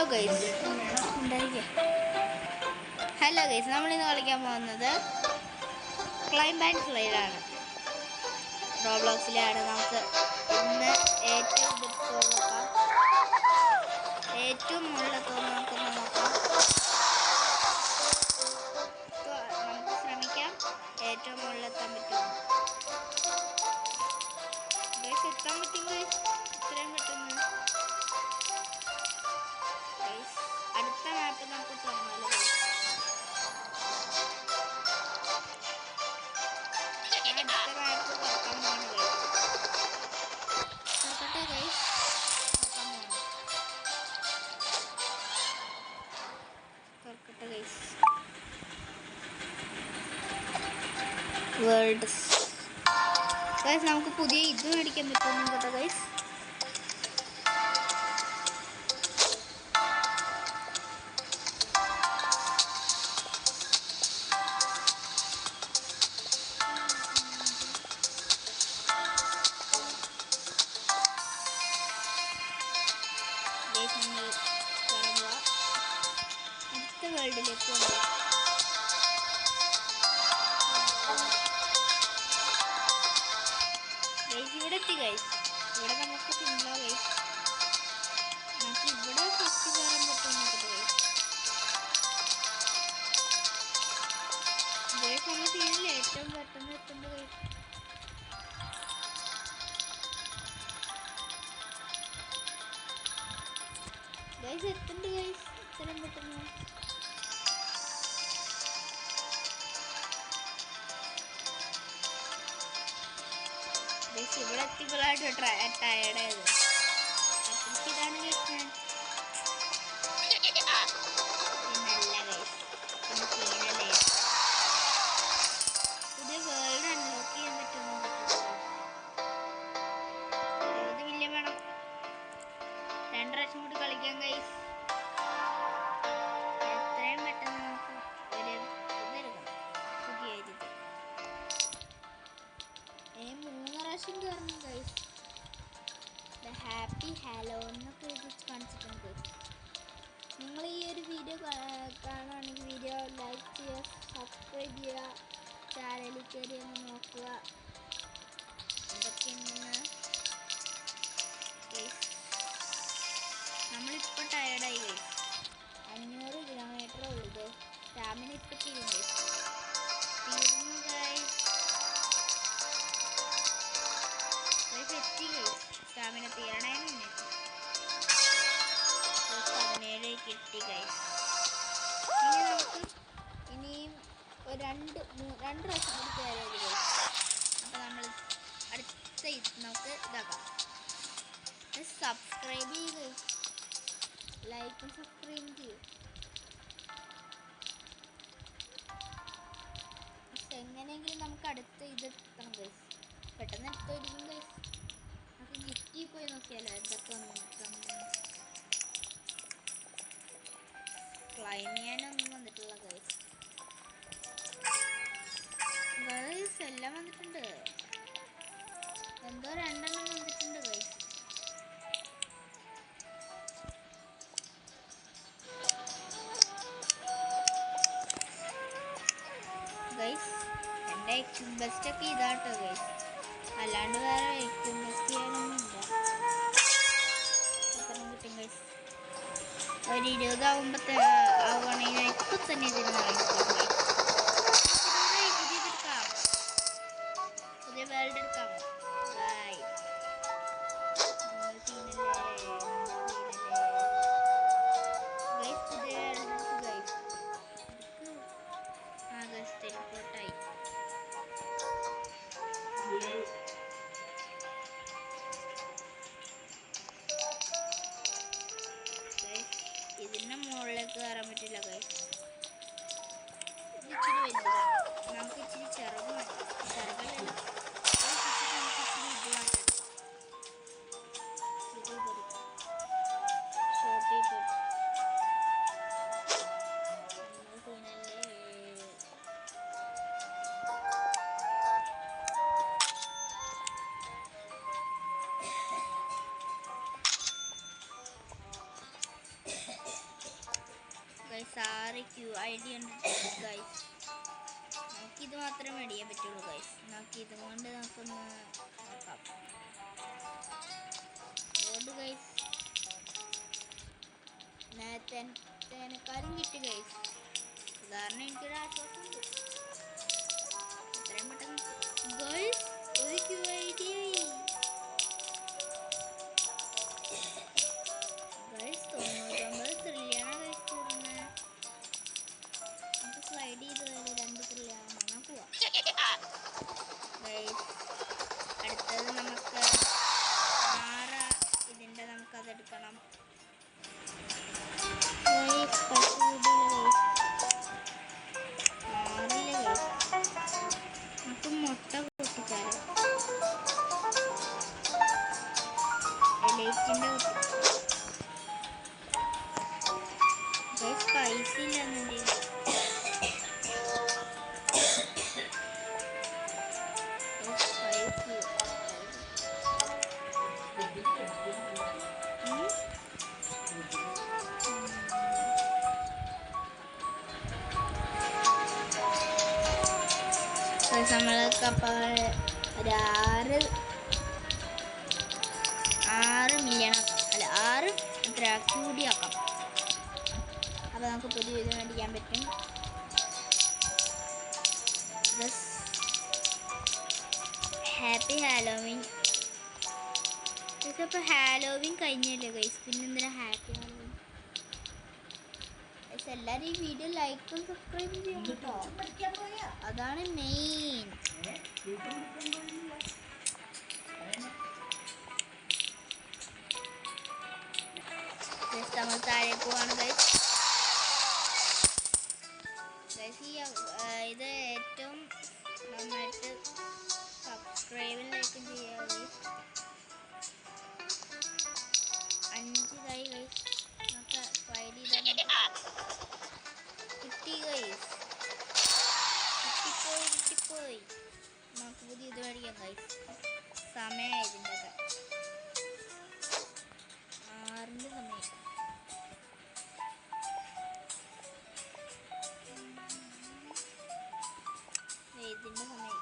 Guys, hello guys, നമ്മളിന്ന് കളിക്കാൻ പോകുന്നത് ക്ലൈംബ് ആൻഡ് സ്ലൈഡാണ്. റോബ്ലോക്സിലാണ്. നമുക്ക് ഇന്ന് ഏറ്റവും നോക്കാം, ഏറ്റവും മുകളിലെത്തുമെന്ന് നമുക്കൊന്ന് നോക്കാം. നമുക്ക് ശ്രമിക്കാം ഏറ്റവും മുകളിലെത്താൻ പറ്റുമോ. ഗൈസ്, എത്താൻ പറ്റും ഗൈസ്, ഇത്രയും പെട്ടെന്ന്. അടുത്ത മാപ്പ് നമുക്ക് തുടങ്ങാമല്ലോ. അടുത്ത മാപ്പ് തുറക്കാൻ പോവാണ് ഗൈസ്. തുറക്കട്ടെ ഗൈസ്, തുറക്കട്ടെ ഗൈസ്. വേൾഡ് ഗൈസ്, നമുക്ക് പുതിയ ഇത് മേടിക്കാൻ പറ്റുമോ കേട്ടോ ഗൈസ്. അടുത്ത വേൾഡിലേക്ക് പോകും. ഇവിടെ എത്തി ഗൈസ്. ഇവിടെ നമുക്ക് സിമ്പിളാ ഗൈസ്. നമുക്ക് ഇവിടെ ഫസ്റ്റ് കയറാൻ പറ്റുമെന്ന് ഗൈസ്. ഗൈസ്, നമ്മൾ സീനിൽ ഏറ്റവും പെട്ടെന്ന് എത്തുന്നത് ഗൈസ്. ഗൈസ്, എത്തുന്നുണ്ട് ഗൈസ്, ഇത്രയും പെട്ടെന്ന്. ഇവിടെ എത്തിയപ്പോഴായിട്ട് ടയർഡായത്. അപ്പോഴേക്ക് ഇതാണ് ഗൈസ് ഞാൻ. പിന്നല്ല ഗൈസ്, പിന്നെ സീനല്ലേ. പുതിയ വേൾഡ് അൺലോക്ക് ചെയ്യാൻ പറ്റുമോ? 20 മില്യൺ വേണം. 2 പ്രാവശ്യം കൂടി കളിക്കാം ഗൈസ്. എത്രയും പെട്ടെന്ന് നമുക്ക് ഒരു ഇതെടുക്കണം, പുതിയ ഇത്. 3 പ്രാവശ്യം കയറണം ഗൈസ്. ഹാപ്പി ഹലോ എന്നൊക്കെ എഴുതി കാണിച്ചിട്ടുണ്ട് ഗൈസ്. നിങ്ങൾ ഈ ഒരു വീഡിയോ കാണുകയാണെങ്കിൽ വീഡിയോ ലൈക്ക് ചെയ്യുക, സബ്സ്ക്രൈബ് ചെയ്യുക, ചാനലിൽ കയറി ഒന്ന് നോക്കുക എന്തൊക്കെയുണ്ടെന്ന് ഗൈസ്. നമ്മളിപ്പോൾ ടയർഡായി ഗൈസ്. 500 കിലോമീറ്ററേ ഉള്ളൂ ഇത്. സ്റ്റാമിന ഇപ്പം ചെയ്യും ഗൈസ്. തീർന്നു ഗൈസ്. സ്റ്റാമിന തീരണേ. 17 കിട്ടി ഗൈസ്. ഇനി നമുക്ക് ഇനിയും ഒരു 2 പ്രാവശ്യം കൂടി കയറിയത് ഗൈസ്. അപ്പോൾ നമ്മൾ അടുത്ത നമുക്ക് ഇതാക്കാം. സബ്സ്ക്രൈബ് ചെയ്ത് ലൈക്കും സബ്സ്ക്രൈബ് ചെയ്യും. എങ്ങനെയെങ്കിലും നമുക്ക് അടുത്ത ഇത് എത്തണം ഗൈസ്. പെട്ടെന്ന് എടുത്തൊരിക്കും ഗൈസ്. നമുക്ക് ഗിഫ്റ്റിൽ പോയി നോക്കിയാലോ എന്തൊക്കെ ക്ലൈം ചെയ്യാനൊന്നും വന്നിട്ടില്ല ഗൈസ്. ഗൈസ്, എല്ലാം വന്നിട്ടുണ്ട്. എന്തോ 2 എണ്ണം വന്നിട്ടുണ്ട് ഗൈസ്. ഗൈസ്, എൻ്റെ എക്സിം ബെസ്റ്റൊക്കെ ഇതാട്ടോ ഗൈസ്. അല്ലാണ്ട് വേറെ എക്സിം ബെസ്റ്റ് ചെയ്യാനൊന്നും ഇല്ല. എത്ര കിട്ടും ഗൈസ്? ഒരു 20 ആവുകയാണെങ്കിൽ ഇപ്പം തന്നെ ഇതിന് പുതിയതെടുക്കാം. പുതിയ വേൾഡ് എടുക്കാം. ഇതിന്റെ മുകളിലേക്ക് കയറാൻ പറ്റില്ല ഗൈസ്. ഇത് ഇച്ചിരി വലുതാണ്. നമുക്ക് ഇച്ചിരി ചിറകല്ല. സാറ് QID ഉണ്ട് ഗൈസ്. നമുക്കിത് മാത്രമേ മേടിക്കാൻ പറ്റുള്ളൂ ഗൈസ്. നമുക്ക് ഇതും കൊണ്ട് നമുക്കൊന്ന് നോക്കാം. ഓട് ഗൈസ്. നേരത്തേനേക്കാളും കിട്ടി ഗൈസ്. ഉദാഹരണം എനിക്കൊരു ആശ്വാസമുണ്ട്. എത്രയും പെട്ടെന്ന് ഗൈസ് ഒരു QID ഗൈസ് 99 ത്രില്യാണ് ഗൈസ് തീർന്നത്. നമുക്ക് സ്ലൈഡ് ചെയ്ത് 2 ത്രില്യാണ് വാങ്ങാൻ പോവാം ഗൈസ്. അടുത്തത് നമുക്ക് 6 ഇതിൻ്റെ നമുക്കതെടുക്കണം ഗൈസ്. നമുക്ക് മുട്ട പൊട്ടിച്ചാലോ? എലൈറ്റിൻ്റെ പൈസ ഇല്ലെന്നുണ്ട്. നമ്മൾക്ക് അപ്പോൾ ഒരു 6 മില്യൺ അല്ല 6 എത്ര കൂടി ആക്കാം. അപ്പോൾ നമുക്ക് പുതിയ ഇത് മേടിക്കാൻ പറ്റും. Happy Halloween. ഇപ്പോൾ ഹാലോവിൻ കഴിഞ്ഞല്ലേ ഗൈസ്, പിന്നെ എന്തിനാ ഹാപ്പി ഹാലോവിൻ? എല്ലാവരും ഈ വീഡിയോ ലൈക്കും സബ്സ്ക്രൈബ് ചെയ്യണം കേട്ടോ. അതാണ് മെയിൻ. നമ്മൾ താഴെ പോവാണ് ഗൈസ്. ഇത് ഏറ്റവും നന്നായിട്ട് സബ്സ്ക്രൈബും ലൈക്കും ചെയ്യുക ഗൈസ്. 5 ഇതായി ഗൈസ്. നമുക്ക് സ്ലൈഡ് ചെയ്താൽ കിട്ടി ഗൈസ്. കിട്ടിപ്പോയി. നമുക്ക് പുതിയ ഇത് മേടിക്കാം ഗൈസ്. സമയമായി ഇതിൻ്റെ ഒക്കെ 6ൻ്റെ സമയം. ഇതിൻ്റെ സമയം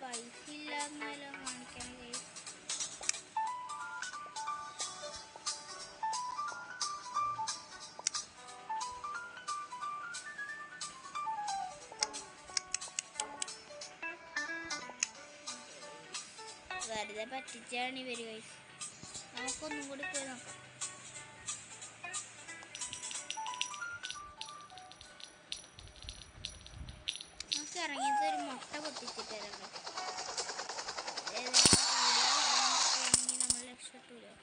പൈസ ഇല്ലാന്നാലോ കാണിക്കാൻ ഗൈസ്. വെറുതെ പറ്റിച്ചാണ് ഇവർ ഗൈസ്. നമുക്കൊന്നും കൂടി പോയി നോക്കാം. നമുക്ക് ഇറങ്ങിയത് ഒരു മുട്ട പൊട്ടിച്ചിട്ടായിരുന്നു. നമ്മൾ രക്ഷപ്പെട്ടൂലോ.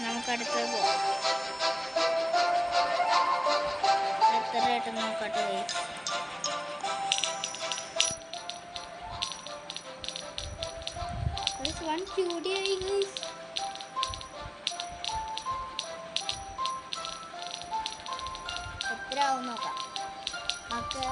നമുക്ക് അടുത്തത് പോവാം. എത്ര റേറ്റ് നോക്കട്ടെ ഗൈസ്. ഗൈസ് 1 QD ആയി ഗൈസ്. എത്ര ആവും നോക്കാം. നമുക്ക്